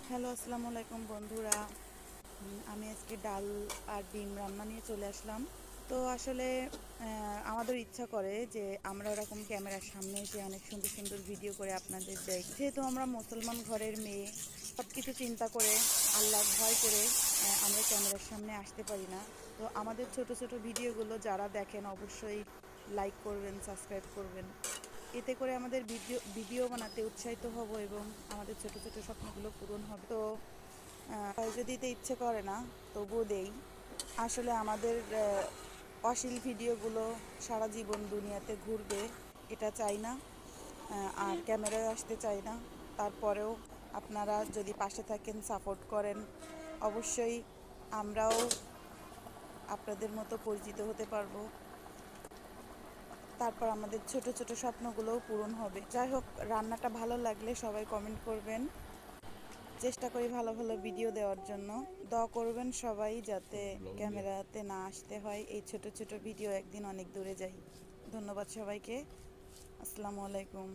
Hello, আসসালামু আলাইকুম বন্ধুরা। আমি আজকে ডাল আর ডিম রান্না নিয়ে চলে আসলাম। তো আসলে আমাদের ইচ্ছা করে যে আমরা এরকম ক্যামেরার সামনে এসে অনেক সুন্দর সুন্দর ভিডিও করে আপনাদের দেই। যেহেতু আমরা মুসলমান ঘরের মেয়ে, সব কিছু চিন্তা করে আল্লাহর ভয় করে আমরা ক্যামেরার সামনে আসতে পারি না। তো আমাদের ছোট ছোট ভিডিওগুলো যারা দেখেন অবশ্যই লাইক করবেন, সাবস্ক্রাইব করবেন। এতে করে আমাদের ভিডিও বানাতে উৎসাহিত হব এবং আমাদের ছোট ছোট স্বপ্নগুলো পূরণ হবে। তো যদি দিতে ইচ্ছে করে না, তবুও দেই। আসলে আমাদের অশ্লীল ভিডিওগুলো সারা জীবন দুনিয়াতে ঘুরবে, এটা চাই না। আর ক্যামেরায় আসতে চাই না। তারপরেও আপনারা যদি পাশে থাকেন, সাপোর্ট করেন, অবশ্যই আমরাও আপনাদের মতো পরিচিত হতে পারবো। তারপর আমাদের ছোট ছোট স্বপ্নগুলোও পূরণ হবে। যাই হোক, রান্নাটা ভালো লাগলে সবাই কমেন্ট করবেন। চেষ্টা করি ভালো ভালো ভিডিও দেওয়ার জন্য। দোয়া করবেন সবাই যাতে ক্যামেরাতে না আসতে হয়, এই ছোট ছোট ভিডিও একদিন অনেক দূরে যায়। ধন্যবাদ সবাইকে। আসসালামু আলাইকুম।